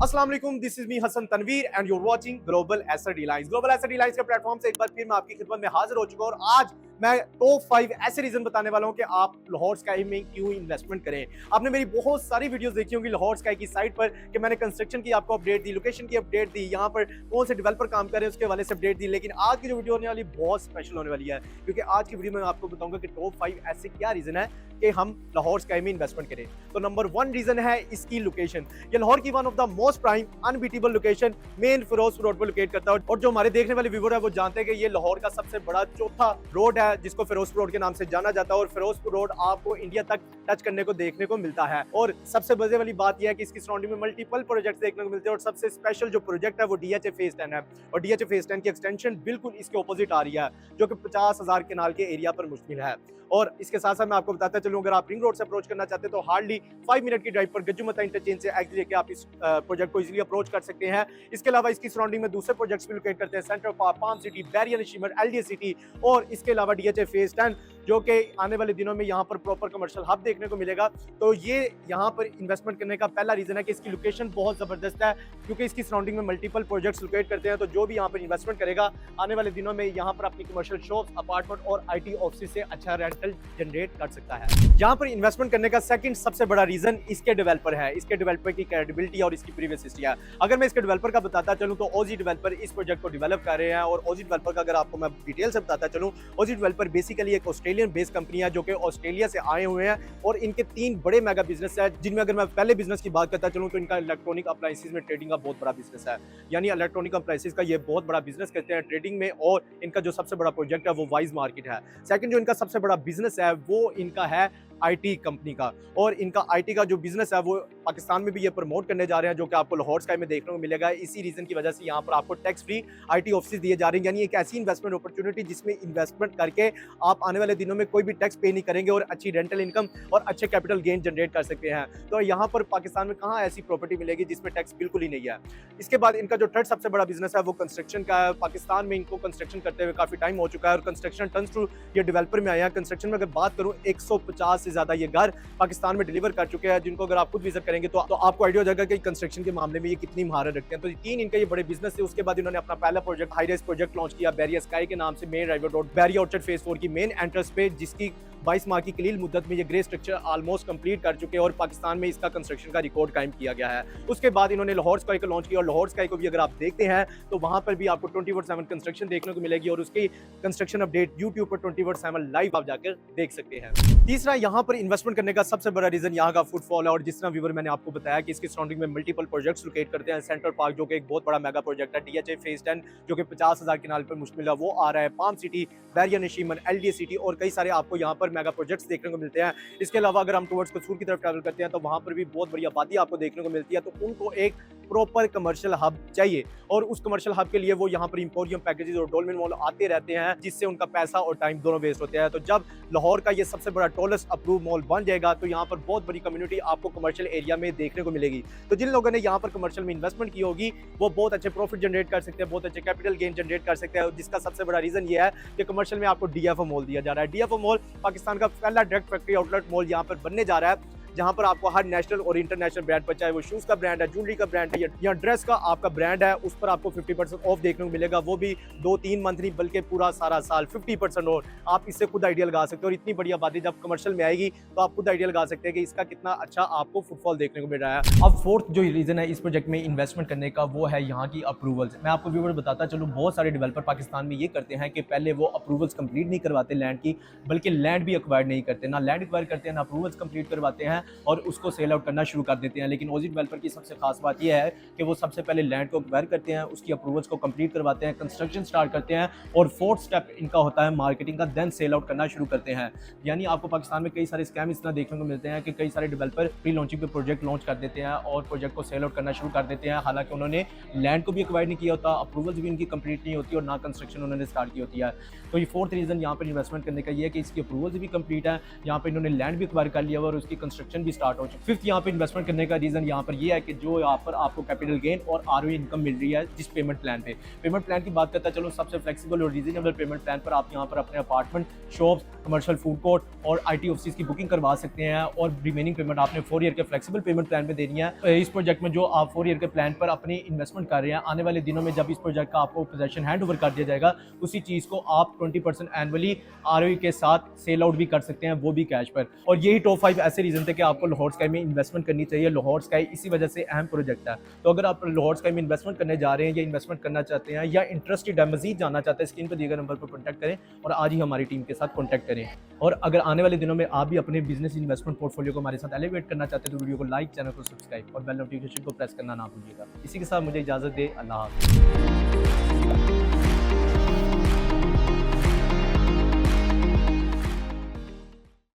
अस्सलाम वालेकुम, this is me Hasan Tanveer and you are watching Global Asset Lines. Global Asset Lines के platform से एक बार फिर मैं आपकी खिदमत में हाजिर हो चुका हूं और आज मैं टॉप 5 ऐसे रीजन बताने वाला हूं कि आप लाहौर स्काई में क्यों इन्वेस्टमेंट करें। आपने मेरी बहुत सारी वीडियोस देखी होंगी लाहौर स्काई की साइट पर कि मैंने कंस्ट्रक्शन की आपको अपडेट दी, लोकेशन की अपडेट दी, यहाँ पर कौन से डेवलपर काम कर रहे हैं उसके वाले से अपडेट दी। लेकिन आज की जो वीडियो होने वाली बहुत स्पेशल होने वाली है, क्योंकि आज की वीडियो में मैं आपको बताऊंगा कि टॉप 5 ऐसे क्या रीजन है कि हम लाहौर स्काई में इन्वेस्टमेंट करें। तो नंबर 1 रीजन है इसकी लोकेशन। ये लाहौर की one of the most prime unbeatable location main Ferozepur road पर लोकेट करता है और जो हमारे देखने वाले व्यूअर है वो जानते हैं कि ये लाहौर का सबसे बड़ा चौथा रोड है जिसको फिरोजपुर रोड के नाम से जाना जाता है और फिरोजपुर रोड आपको इंडिया तक टच करने को देखने को मिलता है। और सबसे मजे वाली बात यह है कि इसकी सराउंडिंग में मल्टीपल प्रोजेक्ट देखने को मिलते हैं और सबसे स्पेशल जो प्रोजेक्ट है वो डीएचए फेज 10 है और डीएचए फेज 10 की एक्सटेंशन बिल्कुल इसके ऑपोजिट आ रही है जो कि 50,000 केनाल के एरिया पर मुश्किल है। और इसके साथ साथ मैं आपको बताता चलूं, अगर आप रिंग रोड से अप्रोच करना चाहते हैं तो हार्डली 5 मिनट की ड्राइव पर गज्जूमता इंटरचेंज से एग्जिट लेके आप इस प्रोजेक्ट को इजीली अप्रोच कर सकते हैं। इसके अलावा इसकी सराउंडिंग में दूसरे प्रोजेक्ट्स भी लोकेट करते हैं, central park, palm city, barrier shimmer, LDA city और इसके अलावा डीएचए फेज 10 जो कि आने वाले दिनों में यहाँ पर प्रॉपर कमर्शियल हब देखने को मिलेगा। तो ये यहाँ पर इन्वेस्टमेंट करने का पहला रीजन है कि इसकी लोकेशन बहुत जबरदस्त है, क्योंकि इसकी सराउंडिंग में मल्टीपल प्रोजेक्ट्स लोकेट करते हैं। तो जो भी यहाँ पर इन्वेस्टमेंट करेगा आने वाले दिनों में यहाँ पर अपनी कमर्शियल शॉप्स, अपार्टमेंट और आईटी ऑफिस से अच्छा रेंटल जनरेट कर सकता है। यहाँ पर इन्वेस्टमेंट करने का सेकंड सबसे बड़ा रीजन इसके डेवलपर है, इसके डेवलपर की क्रेडिबिलिटी और इसकी प्रीवियस हिस्ट्री है। अगर मैं इसके डेवलपर का बताता चलूँ तो ओजी डेवलपर इस प्रोजेक्ट को डेवलप कर रहे हैं और ओजी डेवलपर का अगर आपको मैं डिटेल से बताता चलूँ, ओजी डेवलपर बेसिकली एक ऑस्ट्रेलियन बेस्ड कंपनी है जो कि ऑस्ट्रेलिया से आए हुए हैं और इनके 3 बड़े मेगा बिजनेस है, जिनमें अगर मैं पहले बिजनेस की बात करता चलूं तो इनका इलेक्ट्रॉनिक अप्लायंसेस में ट्रेडिंग का बहुत बड़ा बिजनेस है। यानी इलेक्ट्रॉनिक अप्लायंसेस का ये बहुत बड़ा बिजनेस करते हैं ट्रेडिंग में और इनका जो सबसे बड़ा प्रोजेक्ट है वो वाइज मार्केट है। सेकंड जो इनका सबसे बड़ा बिजनेस है वो इनका है आईटी कंपनी का और इनका आईटी का जो बिजनेस है वो पाकिस्तान में भी ये प्रमोट करने जा रहे हैं, जो कि आपको लाहौर स्काई में देखने को मिलेगा। इसी रीजन की वजह से यहाँ पर आपको टैक्स फ्री आईटी ऑफिस दिए जा रहे हैं, यानी एक ऐसी इन्वेस्टमेंट अपॉर्चुनिटी जिसमें इन्वेस्टमेंट करके आप आने वाले दिनों में कोई भी टैक्स पे नहीं करेंगे और अच्छी रेंटल इनकम और अच्छे कैपिटल गेन जनरेट कर सकते हैं। तो यहाँ पर पाकिस्तान में कहाँ ऐसी प्रॉपर्टी मिलेगी जिसमें टैक्स बिल्कुल ही नहीं है। इसके बाद इनका जो थर्ड सबसे बड़ा बिजनेस है वो कंस्ट्रक्शन का है। पाकिस्तान में इनको कंस्ट्रक्शन करते हुए काफी टाइम हो चुका है और कंस्ट्रक्शन टर्न्स टू ये डेवलपर में आया है। कंस्ट्रक्शन में अगर बात करूँ 150 से ज्यादा ये घर पाकिस्तान में डिलीवर कर चुके हैं, जिनको अगर आप खुद विजिट करेंगे तो आपको आइडिया हो जाएगा कि कंस्ट्रक्शन के मामले में ये कितनी महारत रखते हैं। तो 3 इनके ये बड़े बिजनेस थे। उसके बाद इन्होंने अपना पहला project high rise project launch किया बैरियर स्काई के नाम से main राइवर road barrier orchard phase 4 की मेन एंट्रेंस पे, जिसकी 22 माह की कलील मुद्दत में ये ग्रे स्ट्रक्चर ऑलमोस्ट कंप्लीट कर चुके हैं और पाकिस्तान में इसका कंस्ट्रक्शन का रिकॉर्ड कायम किया गया है। उसके बाद इन्होंने लाहौर स्काई को लॉन्च किया और लाहौर स्काई को भी अगर आप देखते हैं तो वहां पर भी आपको 24/7 कंस्ट्रक्शन देखने को मिलेगी और उसकी कंस्ट्रक्शन अपडेट यूट्यूब पर 24/7 लाइव आप जाकर देख सकते हैं। तीसरा यहाँ पर इन्वेस्टमेंट करने का सबसे बड़ा रीजन यहाँ का फुटफॉल है और जिस तरह व्यूअर मैंने आपको बताया कि इसकी सराउंडिंग में मल्टीपल प्रोजेक्ट्स लोकेट करते हैं। सेंट्रल पार्क जो कि एक बहुत बड़ा मेगा प्रोजेक्ट है, डीएचए फेज 10 जो कि 50,000 केनाल पर मुश्तमिल है वो आ रहा है, palm city, Bahria Nasheman, LDA city और कई सारे आपको यहाँ पर मेगा प्रोजेक्ट्स देखने को मिलते हैं। इसके अलावा अगर हम टुवर्ड्स कसूर की तरफ ट्रैवल करते हैं तो वहां पर भी बहुत बड़ी आबादी आपको देखने को मिलती है। तो उनको एक प्रॉपर कमर्शियल हब चाहिए और उस कमर्शियल हब के लिए वो यहाँ पर इंपोरियम पैकेजेस और डोलमेन मॉल आते रहते हैं, जिससे उनका पैसा और टाइम दोनों वेस्ट होते हैं। तो जब लाहौर का ये सबसे बड़ा टॉलेस्ट अप्रूव मॉल बन जाएगा तो यहाँ पर बहुत बड़ी कम्युनिटी आपको कमर्शियल एरिया में देखने को मिलेगी। तो जिन लोगों ने यहाँ पर कमर्शियल में इन्वेस्टमेंट की होगी वो बहुत अच्छे प्रॉफिट जनरेट कर सकते हैं, बहुत अच्छे कैपिटल गेन जनरेट कर सकते हैं, जिसका सबसे बड़ा रीजन ये है कि कमर्शियल में आपको डीएफओ मॉल दिया जा रहा है। डीएफओ मॉल पाकिस्तान का पहला डायरेक्ट फैक्ट्री आउटलेट मॉल यहाँ पर बनने जा रहा है, जहां पर आपको हर नेशनल और इंटरनेशनल ब्रांड पर, चाहे वो शूज का ब्रांड है, ज्वेलरी का ब्रांड है या ड्रेस का आपका ब्रांड है, उस पर आपको 50% ऑफ देखने को मिलेगा। वो भी 2-3 मंथ नहीं बल्कि पूरा सारा साल 50% और आप इससे खुद आइडिया लगा सकते हो। और इतनी बड़ी आबादी जब कमर्शियल में आएगी तो आप खुद आइडिया लगा सकते हैं कि इसका कितना अच्छा आपको फुटफॉल देखने को मिल रहा है। अब फोर्थ जो रीजन है इस प्रोजेक्ट में इन्वेस्टमेंट करने का वो है यहाँ की अप्रूवल्स। मैं आपको व्यूअर बताता चलूँ, बहुत सारे डेवलपर पाकिस्तान में ये करते हैं कि पहले वो अप्रूवल्स कंप्लीट नहीं करवाते लैंड की, बल्कि लैंड भी एक्वायर नहीं करते, ना लैंड एक्वायर करते हैं ना अप्रूवल्स कंप्लीट करवाते हैं और उसको सेल आउट करना शुरू कर देते हैं। लेकिन ओजी डेवलपर की सबसे खास बात यह है कि वो सबसे पहले लैंड को एक्वायर करते हैं, उसकी अप्रूवल्स को कंप्लीट करवाते हैं, कंस्ट्रक्शन स्टार्ट करते हैं और फोर्थ स्टेप इनका होता है मार्केटिंग का, देन सेल आउट करना शुरू करते हैं। यानी आपको पाकिस्तान में कई सारे स्कैम इस तरह देखने को मिलते हैं कि कई सारे डेवलपर प्री लॉन्चिंग पे प्रोजेक्ट लॉन्च कर देते हैं और प्रोजेक्ट को सेल आउट करना शुरू कर देते हैं, हालांकि उन्होंने लैंड को भी एक्वायर नहीं किया होता, अप्रूवल्स भी इनकी कंप्लीट नहीं होती और ना कंस्ट्रक्शन उन्होंने स्टार्ट की होती है। तो ये फोर्थ रीजन यहाँ पर इन्वेस्टमेंट करने का ये है कि इसकी अप्रूवल्स भी कंप्लीट है, यहाँ पर इन्होंने लैंड भी एक्वायर कर लिया हुआ और उसकी कंस्ट्रक्शन कंस्ट्रक्शन भी स्टार्ट हो चुकी है। फिफ्थ यहाँ पे इन्वेस्टमेंट करने का रीजन यहाँ पर ये है कि जो यहाँ पर आपको कैपिटल गेन और आरओई इनकम मिल रही है जिस पेमेंट प्लान पे। पेमेंट प्लान की बात करता है, चलो सबसे फ्लेक्सिबल और रीजनेबल पेमेंट प्लान पर आप यहाँ पर अपने apartment, shops, commercial food court और IT ऑफिस की बुकिंग करवा सकते हैं और रिमेनिंग पेमेंट आपने 4 ईयर के फ्लेक्सिबल पेमेंट प्लान पे देनी है। इस प्रोजेक्ट में जो आप 4 ईयर के प्लान पर अपनी इन्वेस्टमेंट कर रहे हैं, आने वाले दिनों में जब इस प्रोजेक्ट का आपको पोजेशन हैंड ओवर कर दिया जाएगा, उसी चीज़ को आप 20% एनुअली आरओई के साथ सेल आउट भी कर सकते हैं, वो भी कैश पर। और यही टॉप 5 ऐसे रीजन थे कि आपको लाहौर स्काई में इन्वेस्टमेंट करनी चाहिए। लाहौर स्काई इसी वजह से अहम प्रोजेक्ट है। तो अगर आप लाहौर स्काई में इन्वेस्टमेंट करने जा रहे हैं या इन्वेस्टमेंट करना चाहते हैं या इंटरेस्टेड है, मजीद जानना चाहते हैं, स्क्रीन पर दिए गए नंबर पर कॉन्टैक्ट करें और आज ही हमारी टीम के साथ कॉन्टैक्ट करें। और अगर आने वाले दिनों में आप भी अपने बिजनेस इन्वेस्टमेंट पोर्टफोलियो को हमारे साथ एलिवेट करना चाहते हैं तो वीडियो को लाइक, चैनल को सब्सक्राइब और बेल नोटिफिकेशन को प्रेस करना ना भूलिएगा। इसी के साथ मुझे इजाजत दे, अल्लाह हाफ़िज़।